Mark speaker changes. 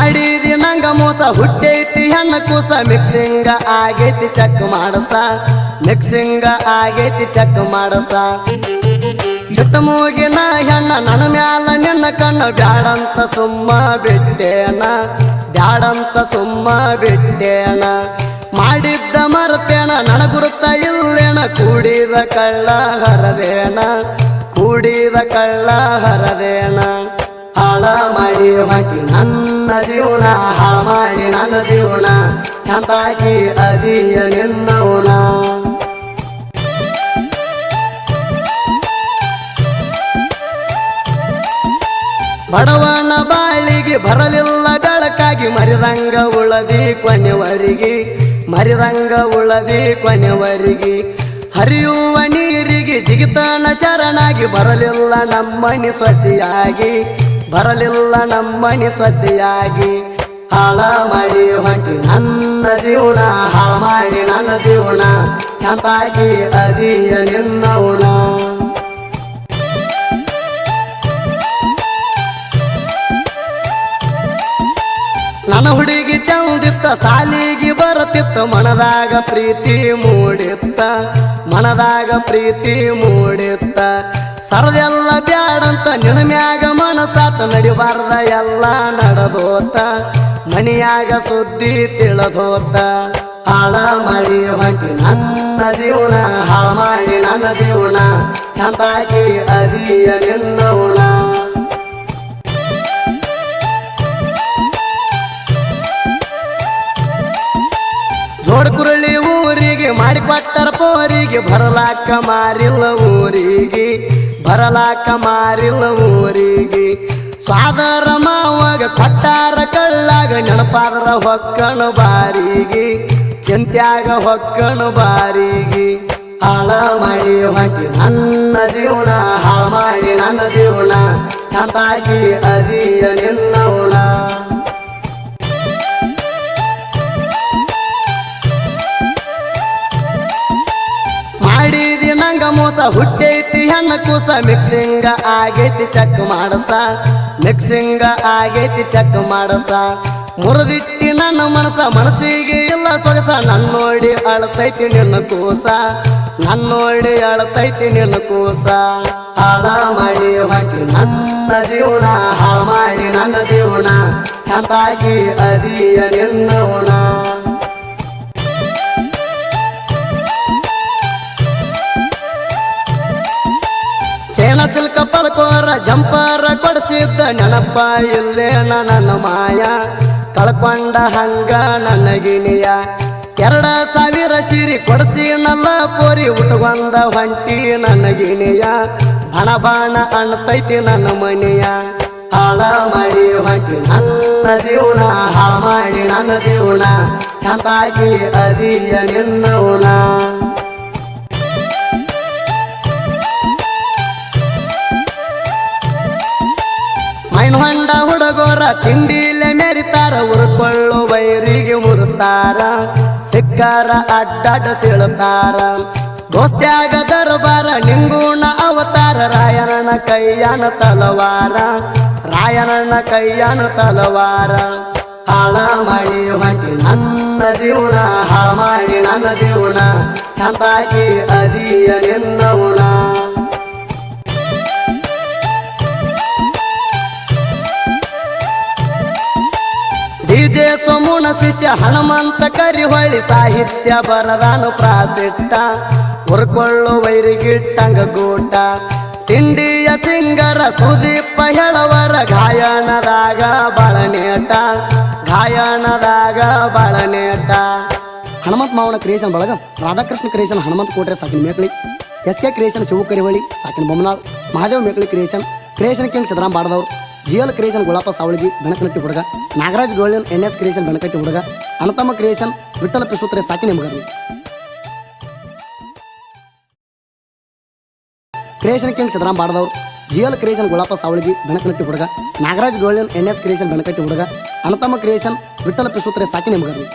Speaker 1: ಮಾಡಿದಿ ನಂಗ ಮೋಸ ಹುಟ್ಟೈತಿ ಹೆಣ್ಣ ಕೂಸ ಮಿಕ್ಸಿಂಗ ಆಗೈತಿ ಚೆಕ್ ಮಾಡಸ ಮಿಕ್ಸಿಂಗ ಆಗೈತಿ ಚೆಕ್ ಮಾಡಸ ಬಿಟ್ಟ ಮೂಗಿನ ಹೆಣ್ಣ ನನ್ನ ಮ್ಯಾಲ ನಿನ್ನ ಕಣ್ಣ ಬ್ಯಾಡಂತ ಸುಮ್ಮ ಬಿಟ್ಟೇನ ಬ್ಯಾಡಂತ ಸುಮ್ಮ ಬಿಟ್ಟೇನ ಮಾಡಿದ್ದ ಮರ್ತೇನ ನನ್ನ ಗುರುತ ಇಲ್ಲೇನ ಕೂಡಿದ ಕಳ್ಳ ಹರದೇನ ಕೂಡಿದ ಕಳ್ಳ ಹರದೇನ ಹಾಳ ಮಾಡಿ ಹೊಂಟಿ ನನ್ನ ಜೀವನ ಹಾಳ ಮಾಡಿ ನನ್ನ ಜೀವನ ಎಂತಾಕಿ ಅದಿಯ ನಿನ್ನವನ ಬಡವನ ಬಾಳಿಗೆ ಬರಲಿಲ್ಲ ಬೆಳಕಾಗಿ ಮರಿದಂಗ ಉಳದಿ ಕೊನೆವರಿಗೆ ಮರಿದಂಗ ಉಳದಿ ಕೊನೆವರಿಗೆ ಹರಿಯುವ ನೀರಿಗೆ ಜಿಗಿತನ ಶರಣಾಗಿ ಬರಲಿಲ್ಲ ನಮ್ಮನಿ ಸೊಸೆಯಾಗಿ ಬರಲಿಲ್ಲ ನಮ್ಮನಿ ಸೊಸೆಯಾಗಿ ಹಾಳ ಮಾಡಿ ಹೊಂಟಿ ನನ್ನ ಜೀವನ ಹಾಳ ಮಾಡಿ ನನ್ನ ಜೀವನ ಎಂತಾಗಿ ಅದಿಯ ನಿನ್ನವನ ನನ್ನ ಹುಡುಗಿ ಚಂದಿತ್ತ ಸಾಲಿಗೆ ಬರತಿತ್ತ ಮನದಾಗ ಪ್ರೀತಿ ಮೂಡಿತ್ತ ಮನದಾಗ ಪ್ರೀತಿ ಮೂಡಿತ್ತ ಸರದೆಲ್ಲ ಬ್ಯಾಡಂತ ನಿನ್ನ ಮ್ಯಾಗ ಮನಸಾತ ನಡಿಬಾರ್ದ ಎಲ್ಲ ನಡೆದೋತ ಮನಿಯಾಗ ಸುದ್ದಿ ತಿಳಿದೋತ ಹಾಳ ಮಾಡಿ ಹೊಂಟಿ ನನ್ನ ಜೀವನ ಹಾಳ ಮಾಡಿ ನನ್ನ ಜೀವನ ಎಂತಾಕಿ ಅದಿಯ ನಿನ್ನವನ ಜೋಡ ಕುರಳಿ ಊರಿಗೆ ಮಾಡಿಕೊಟ್ಟರ ಪೋರಿಗೆ ಬರಲಾಕ ಮಾರಿಲ್ಲ ಊರಿಗೆ ಬರಲಾಕ ಮಾರಿಲ್ಲ ಊರಿಗೆ ಸ್ವಾದರ ಮಾವಾಗ ಕೊಟ್ಟಾರ ಕಳ್ಳಾಗ ನೆನಪಾದ್ರ ಹೊಕ್ಕಣ ಬಾರಿಗೆ ಚಿಂತ್ಯಾಗ ಹೊಕ್ಕಣ ಬಾರಿಗೆ ಹಾಳ ಮಾಡಿ ಹೊಂಟಿ ನನ್ನ ಜೀವನ ಹಾಳ ಮಾಡಿ ನನ್ನ ಜೀವನ ಎಂತಾಗಿ ಅದಿಯ ನಿನ್ನವನ ಮಾಡಿದಿ ನಂಗ ಮೋಸ ಹುಟ್ಟೈತಿ ಹೆಣ್ಣ ಕೂಸ ಮಿಕ್ಸಿಂಗ ಆಗೈತಿ ಚೆಕ್ ಮಾಡಸ ಮಿಕ್ಸಿಂಗ ಆಗೈತಿ ಚೆಕ್ ಮಾಡಸ ಮುರಿದಿಟ್ಟಿ ನನ್ನ ಮನಸ್ಸಿಗೆ ಇಲ್ಲ ಸೊಗಸ ನನ್ನೋಡಿ ಅಳತೈತಿ ನಿನ್ನ ಕೂಸ ನನ್ನೋಡಿ ಅಳತೈತಿ ನಿನ್ನ ಕೂಸ ಹಾಳ ಮಾಡಿ ಹೊಂಟಿ ನನ್ನ ಜೀವನ ಹಾಳ ಮಾಡಿ ನನ್ನ ಜೀವನ ಎಂತಾಗಿ ಅದಿಯ ನಿನ್ನವನ ಚೇಣ ಸಿಲ್ಕ ಪಲ್ಕೋರ ಜಂಪರ ಕೊಡಿಸಿದ್ದ ನೆನಪ ಇಲ್ಲೇ ನನ್ನ ಮಾಯ ಕಳ್ಕೊಂಡ ಹಂಗ ನನ್ನ ಗಿಣಿಯ 2000 ಸೀರೆ ಕೊಡಿಸಿ ನನ್ನ ಪೋರಿ ಉಟ್ಕೊಂಡ ಹೊಂಟಿ ನನ್ನ ಗಿಣಿಯ ಬಣ ಬಣ ಅಣ್ತೈತಿ ನನ್ನ ಮನೆಯ ಹಾಳ ಮಾಡಿ ಹೊಂಟಿ ನನ್ನ ಜೀವನ ಹಾಳ ಮಾಡಿ ನನ್ನ ಜೀವನ ಎಂತಾಗಿ ಅದಿಯ ನಿನ್ನವನ ಹೊಂಡ ಹುಡುಗೋರ ತಿಂಡಿಲೆ ಮೆರಿತಾರ ಉರ್ಕೊಳ್ಳೋ ವೈರಿಗೆ ಮುರಿಸ್ತಾರ ಸಿಕ್ಕಾರ ಅಡ್ಡಾಡ ಸೀಳುತ್ತಾರ ದೋಸ್ತ್ಯಾಗ ದರ್ಬಾರ ನಿಂಗೂಣ ಅವತಾರ ರಾಯಣನ ಕೈಯನ ತಲವಾರ ರಾಯಣನ ಕೈಯನ ತಲವಾರ ಹಾಳ ಮಾಡಿ ಹೊಂಟಿ ನನ್ನ ಜೀವನ ಹಾಳ ಮಾಡಿ ನನ್ನ ಜೀವನ ಎಂತಾಗಿ ಅದಿಯ ನಿನ್ನವನ ಡಿಜೆ ಸೋಮುನ ಶಿಷ್ಯ ಹನುಮಂತ ಕರಿಹೊಳ್ಳಿ ಸಾಹಿತ್ಯ ಬರದಾನು ಪ್ರಾಸಿಟ್ಟ ಉರ್ಕೊಳ್ಳೋ ವೈರಿಗಿಟ್ಟಂಗ ಗೂಟ ತಿಂಡಿಯ ಸಿಂಗರ ಸುದೀಪ ಹೇಳವರ ಗಾಯನದಾಗ ಬಳನೇಟ ಗಾಯನದಾಗ ಬಳನೇಟ ಹನುಮಂತ ಮಾವನ ಕ್ರಿಯೇಷನ್ ಬಳಗ ರಾಧಾಕೃಷ್ಣ ಕ್ರಿಯೇಷನ್ ಹನುಮಂತ ಕೋಟ್ರೆ ಸಾಕಿನ ಮೇಕಳಿ SK ಕ್ರಿಯೇಷನ್ ಶಿವ ಕರಿಹೊಳ್ಳಿ ಸಾಕಿನ ಬೊಮ್ಮನಾಳ್ ಮಹಾದೇವ್ ಮೇಕಳಿ ಕ್ರಿಯೇಷನ್ ಕಿಂಗ್ ಸಿದ್ದರಾಮ್ ಬಾಡದವ್ರು GL ಕ್ರಿಯೇಷನ್ ಗುಳಪ್ಪ ಸಾವಳಗಿ ಬೆಣಕನಟ್ಟಿ ಹುಡುಗ Nagaraj golden NS creation Benakatti ಹುಡುಗ ಅನತಮ್ಮ ಕ್ರಿಯೇಷನ್ ವಿಠಲ ಪಿಸೂತ್ರೆ ಸಾಕಿ ನಿಮಗರ್ಲಿ ಕ್ರಿಯೇಷನ್ ಕಿಂಗ್ ಸಿದ್ದರಾಮ್ ಬಾಡದವ್ರು GL ಕ್ರಿಯೇಷನ್ ಗುಳಪ್ಪ ಸಾವಳಗಿ ಬೆಣಕನಟ್ಟಿ ಹುಡುಗ Nagaraj golden NS creation Benakatti ಹುಡುಗ ಅನತಮ್ಮ ಕ್ರಿಯೇಷನ್ ವಿಠಲ ಪಿಸೂತ್ರೆ ಸಾಕಿ ನಿಮಗರ್ಲಿ